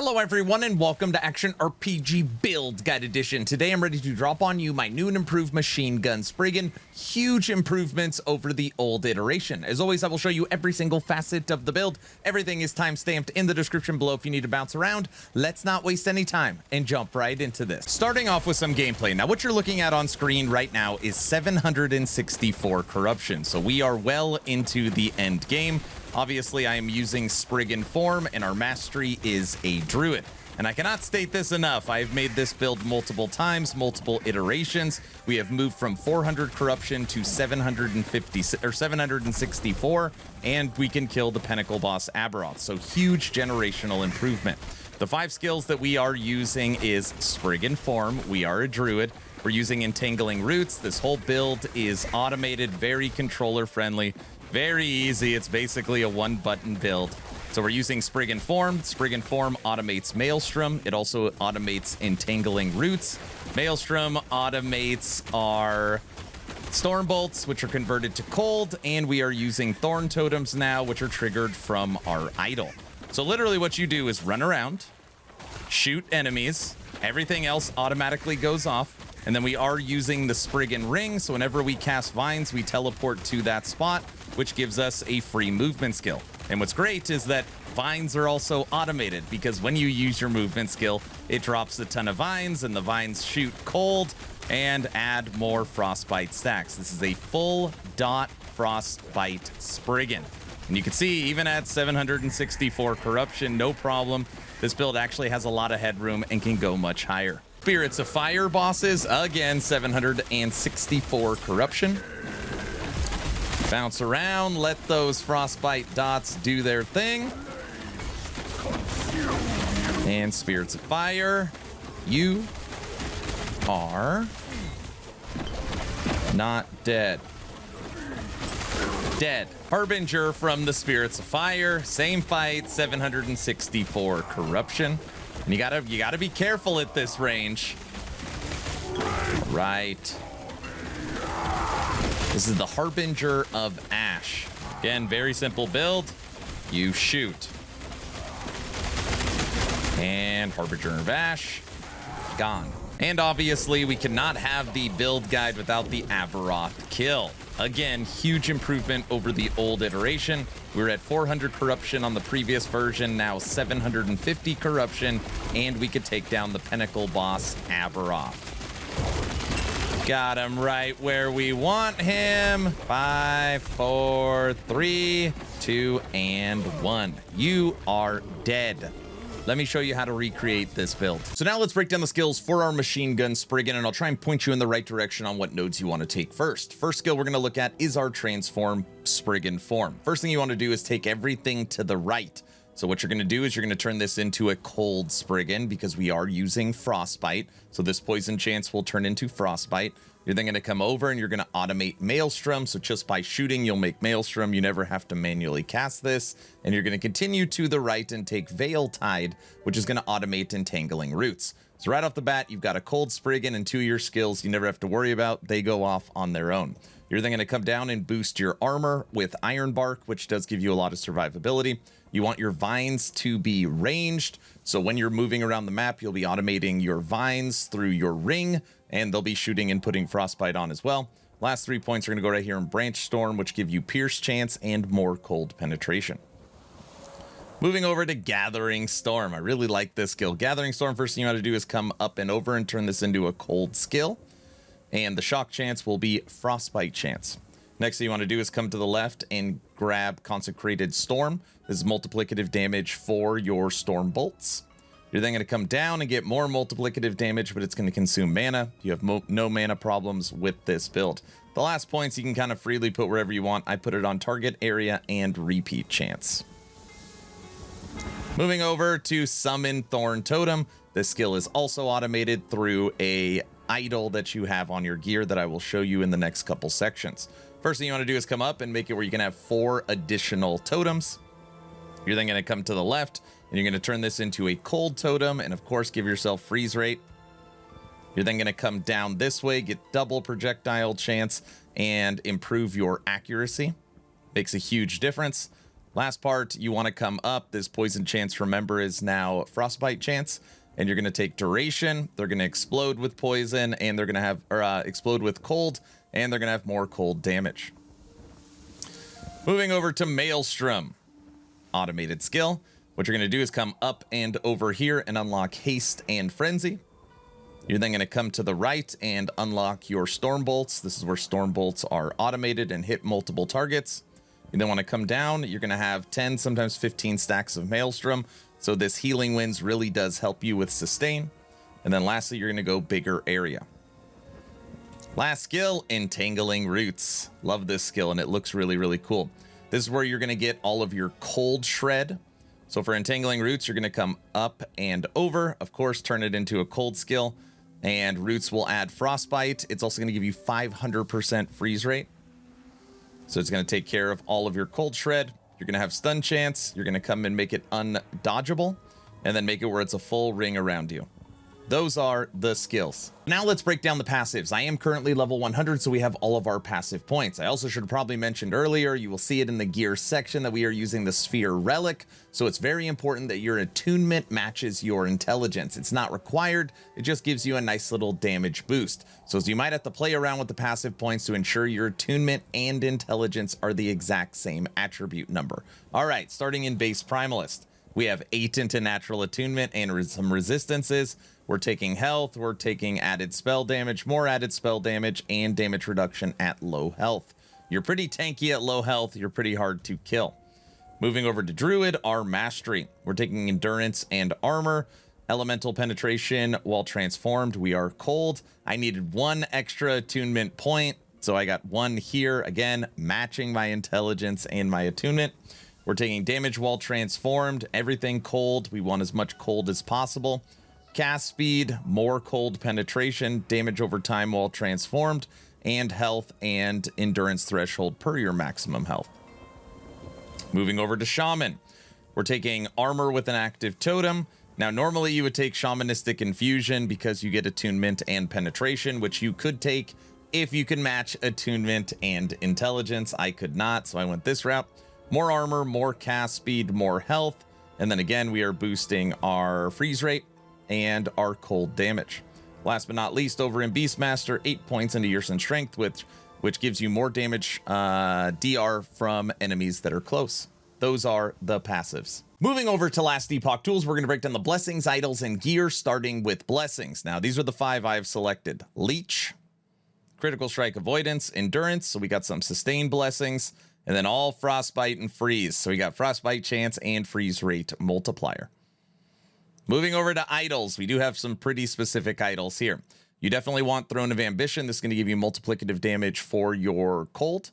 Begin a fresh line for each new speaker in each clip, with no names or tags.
Hello everyone and welcome to Action RPG Build Guide Edition. Today I'm ready to drop on you my new and improved machine gun Spriggan. Huge improvements over the old iteration. As always, I will show you every single facet of the build. Everything is time-stamped in the description below if you need to bounce around. Let's not waste any time and jump right into this. Starting off with some gameplay. Now what you're looking at on screen right now is 764 corruption. So we are well into the end game. Obviously, I am using Spriggan form, and our mastery is a Druid. And I cannot state this enough. I've made this build multiple times, multiple iterations. We have moved from 400 corruption to 764, and we can kill the Pinnacle boss Aberoth. So huge generational improvement. The 5 skills that we are using is Spriggan form. We are a Druid. We're using Entangling Roots. This whole build is automated, very controller friendly. Very easy. It's basically a one-button build. So we're using Spriggan form. Spriggan form automates Maelstrom. It also automates Entangling Roots. Maelstrom automates our Storm Bolts, which are converted to cold, and we are using Thorn Totems now, which are triggered from our idol. So literally what you do is run around, shoot enemies, everything else automatically goes off, and then we are using the Spriggan ring, so whenever we cast vines, we teleport to that spot, which gives us a free movement skill. And what's great is that vines are also automated, because when you use your movement skill, it drops a ton of vines, and the vines shoot cold and add more frostbite stacks. This is a full dot frostbite Spriggan. And you can see, even at 764 corruption, no problem. This build actually has a lot of headroom and can go much higher. Spirits of Fire bosses, again, 764 corruption. Bounce around, let those frostbite dots do their thing. And Spirits of Fire, you are not dead. Dead. Harbinger from the Spirits of Fire, same fight, 764 corruption. And you gotta be careful at this range. Right. This is the Harbinger of Ash. Again, very simple build. You shoot. And Harbinger of Ash, gone. And obviously, we cannot have the build guide without the Aberoth kill. Again, huge improvement over the old iteration. We were at 400 corruption on the previous version, now 750 corruption, and we could take down the Pinnacle boss Aberoth. Got him right where we want him. 5, 4, 3, 2, and 1. You are dead. Let me show you how to recreate this build. So now let's break down the skills for our machine gun Spriggan, and I'll try and point you in the right direction on what nodes you want to take first. First skill we're going to look at is our transform Spriggan form. First thing you want to do is take everything to the right. So what you're going to do is you're going to turn this into a cold Spriggan, because we are using Frostbite. So this poison chance will turn into Frostbite. You're then going to come over and you're going to automate Maelstrom. So just by shooting, you'll make Maelstrom. You never have to manually cast this. And you're going to continue to the right and take Veil Tide, which is going to automate Entangling Roots. So right off the bat, you've got a cold Spriggan and 2 of your skills you never have to worry about. They go off on their own. You're then going to come down and boost your armor with Iron Bark, which does give you a lot of survivability. You want your vines to be ranged. So when you're moving around the map, you'll be automating your vines through your ring, and they'll be shooting and putting Frostbite on as well. Last 3 points are going to go right here in Branch Storm, which give you Pierce chance and more cold penetration. Moving over to Gathering Storm. I really like this skill. Gathering Storm, first thing you want to do is come up and over and turn this into a cold skill. And the shock chance will be Frostbite chance. Next thing you want to do is come to the left and grab Consecrated Storm. This is multiplicative damage for your Storm Bolts. You're then going to come down and get more multiplicative damage, but it's going to consume mana. You have no mana problems with this build. The last points you can kind of freely put wherever you want. I put it on target area and repeat chance. Moving over to Summon Thorn Totem. This skill is also automated through a idol that you have on your gear that I will show you in the next couple sections. First thing you want to do is come up and make it where you can have 4 additional totems. You're then going to come to the left and you're going to turn this into a cold totem and of course give yourself freeze rate. You're then going to come down this way, get double projectile chance and improve your accuracy. Makes a huge difference. Last part, you want to come up. This poison chance, remember, is now frostbite chance. And you're going to take duration. They're going to explode with poison, and they're going to have, explode with cold, and they're going to have more cold damage. Moving over to Maelstrom. Automated skill. What you're going to do is come up and over here and unlock haste and frenzy. You're then going to come to the right and unlock your storm bolts. This is where storm bolts are automated and hit multiple targets. You then want to come down. You're going to have 10, sometimes 15 stacks of Maelstrom. So this healing winds really does help you with sustain. And then lastly, you're going to go bigger area. Last skill, Entangling Roots. Love this skill, and it looks really, really cool. This is where you're going to get all of your cold shred. So for Entangling Roots, you're going to come up and over. Of course, turn it into a cold skill. And Roots will add Frostbite. It's also going to give you 500% freeze rate. So it's going to take care of all of your cold shred. You're going to have stun chance. You're going to come and make it undodgeable. And then make it where it's a full ring around you. Those are the skills. Now let's break down the passives. I am currently level 100, so we have all of our passive points. I also should have probably mentioned earlier, you will see it in the gear section that we are using the Sphere Relic. So it's very important that your attunement matches your intelligence. It's not required. It just gives you a nice little damage boost. So you might have to play around with the passive points to ensure your attunement and intelligence are the exact same attribute number. All right, starting in base Primalist. We have 8 into natural attunement and some resistances. We're taking health, we're taking added spell damage, more added spell damage, and damage reduction at low health. You're pretty tanky at low health, you're pretty hard to kill. Moving over to Druid, our mastery. We're taking endurance and armor, elemental penetration while transformed. We are cold. I needed 1 extra attunement point, so I got 1 here, again, matching my intelligence and my attunement. We're taking damage while transformed, everything cold. We want as much cold as possible. Cast speed, more cold penetration, damage over time while transformed, and health and endurance threshold per your maximum health. Moving over to Shaman. We're taking armor with an active totem. Now, normally you would take Shamanistic Infusion because you get attunement and penetration, which you could take if you can match attunement and intelligence. I could not, so I went this route. More armor, more cast speed, more health. And then again, we are boosting our freeze rate and our cold damage. Last but not least, over in Beastmaster, 8 points into Years and Strength, which gives you more damage DR from enemies that are close. Those are the passives. Moving over to last Epoch tools, we're going to break down the blessings, idols, and gear, starting with blessings. Now, these are the 5 I have selected. Leech, critical strike avoidance, endurance, so we got some sustained blessings, and then all frostbite and freeze. So we got frostbite chance and freeze rate multiplier. Moving over to idols, we do have some pretty specific idols here. You definitely want Throne of Ambition. This is going to give you multiplicative damage for your cold.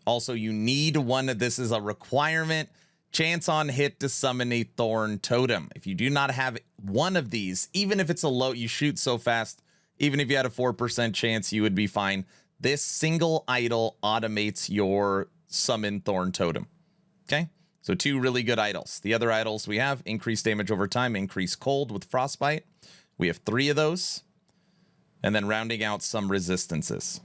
Also, you need one of this is a requirement. Chance on hit to summon a Thorn Totem. If you do not have one of these, even if it's a low, you shoot so fast, even if you had a 4% chance, you would be fine. This single idol automates your summon Thorn Totem. Okay? So 2 really good idols. The other idols we have, increased damage over time, increased cold with frostbite. We have 3 of those. And then rounding out some resistances.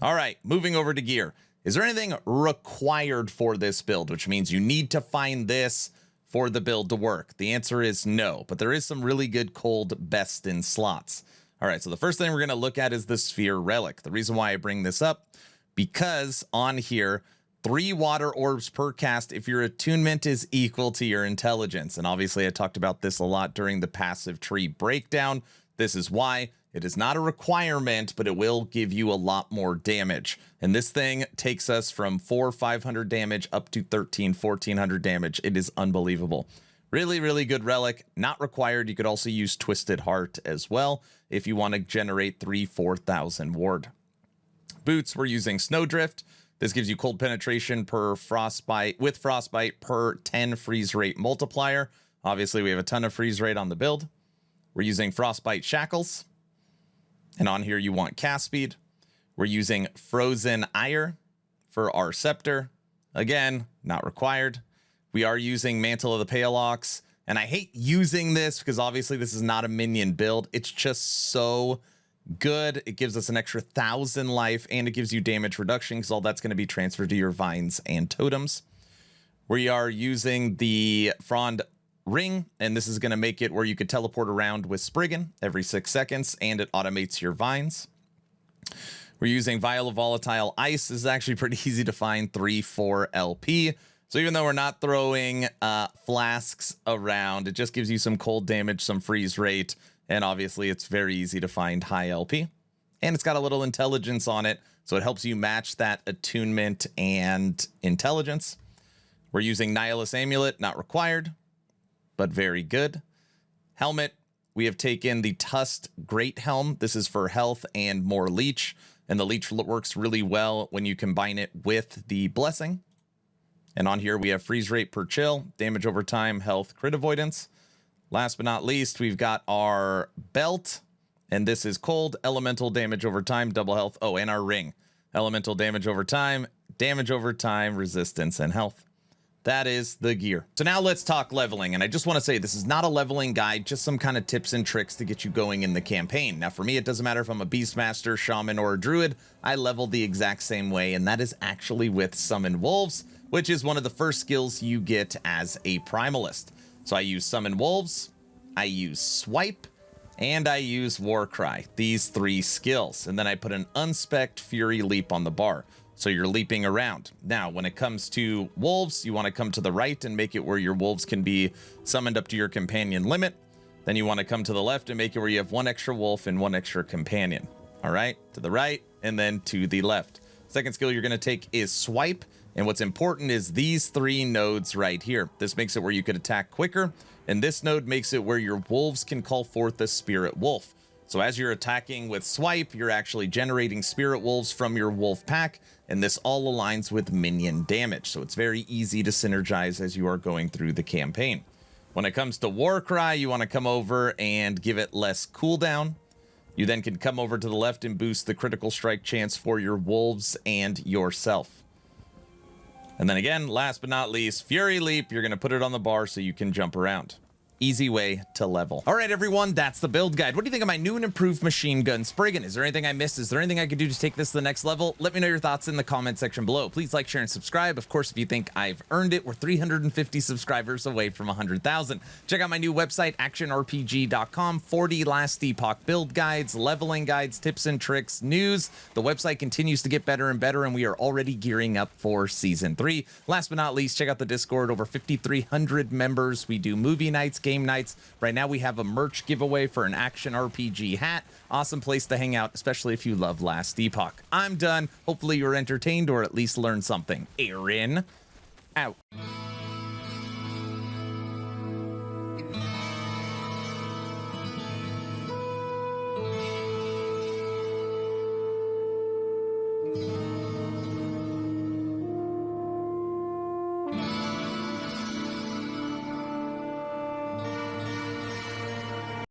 All right, moving over to gear. Is there anything required for this build, which means you need to find this for the build to work? The answer is no, but there is some really good cold best in slots. All right, so the first thing we're going to look at is the Sphere Relic. The reason why I bring this up, because on here, 3 water orbs per cast if your attunement is equal to your intelligence. And obviously I talked about this a lot during the passive tree breakdown. This is why it is not a requirement, but it will give you a lot more damage. And this thing takes us from 500 damage up to 1,1400 damage. It is unbelievable. Really, really good relic. Not required. You could also use Twisted Heart as well if you want to generate 4,000 ward. Boots, we're using Snowdrift. This gives you cold penetration per frostbite with frostbite per 10 freeze rate multiplier. Obviously, we have a ton of freeze rate on the build. We're using frostbite shackles. And on here, you want cast speed. We're using frozen ire for our scepter. Again, not required. We are using Mantle of the Pale Ox. And I hate using this because obviously this is not a minion build. It's just so good. It gives us an extra 1,000 life and it gives you damage reduction because all that's going to be transferred to your vines and totems. We are using the Frond ring, and this is going to make it where you could teleport around with Spriggan every 6 seconds, and it automates your vines. We're using Vial of Volatile Ice. This is actually pretty easy to find, 3-4 LP. So even though we're not throwing flasks around, it just gives you some cold damage, some freeze rate, and obviously it's very easy to find high LP. And it's got a little intelligence on it, so it helps you match that attunement and intelligence. We're using Nihilus Amulet, not required, but very good. Helmet, we have taken the Tusked Great Helm. This is for health and more leech, and the leech works really well when you combine it with the Blessing. And on here we have freeze rate per chill, damage over time, health, crit avoidance. Last but not least, we've got our belt, and this is cold, elemental damage over time, double health. Oh, and our ring, elemental damage over time, resistance, and health. That is the gear. So now let's talk leveling. And I just want to say this is not a leveling guide, just some kind of tips and tricks to get you going in the campaign. Now, for me, it doesn't matter if I'm a Beastmaster, Shaman, or a Druid. I level the exact same way, and that is actually with Summon Wolves, which is one of the first skills you get as a Primalist. So I use Summon Wolves, I use Swipe, and I use Warcry. These 3 skills. And then I put an unspec'd Fury Leap on the bar. So you're leaping around. Now, when it comes to wolves, you want to come to the right and make it where your wolves can be summoned up to your companion limit. Then you want to come to the left and make it where you have 1 extra wolf and 1 extra companion. All right, to the right and then to the left. Second skill you're going to take is Swipe. And what's important is these 3 nodes right here. This makes it where you could attack quicker. And this node makes it where your wolves can call forth a Spirit Wolf. So as you're attacking with Swipe, you're actually generating Spirit Wolves from your wolf pack, and this all aligns with minion damage. So it's very easy to synergize as you are going through the campaign. When it comes to Warcry, you want to come over and give it less cooldown. You then can come over to the left and boost the critical strike chance for your wolves and yourself. And then again, last but not least, Fury Leap, you're going to put it on the bar so you can jump around. Easy way to level. All right, everyone, that's the build guide. What do you think of my new and improved machine gun Spriggan? Is there anything I missed? Is there anything I could do to take this to the next level? Let me know your thoughts in the comment section below. Please like, share, and subscribe. Of course, if you think I've earned it, we're 350 subscribers away from 100,000. Check out my new website, actionrpg.com. 40 last epoch build guides, leveling guides, tips and tricks, news. The website continues to get better and better, and we are already gearing up for Season 3. Last but not least, check out the Discord. Over 5,300 members. We do movie nights, game nights. Right now we have a merch giveaway for an Action RPG hat. Awesome place to hang out, especially if you love Last Epoch. I'm done. Hopefully you're entertained or at least learned something. Aaron, out.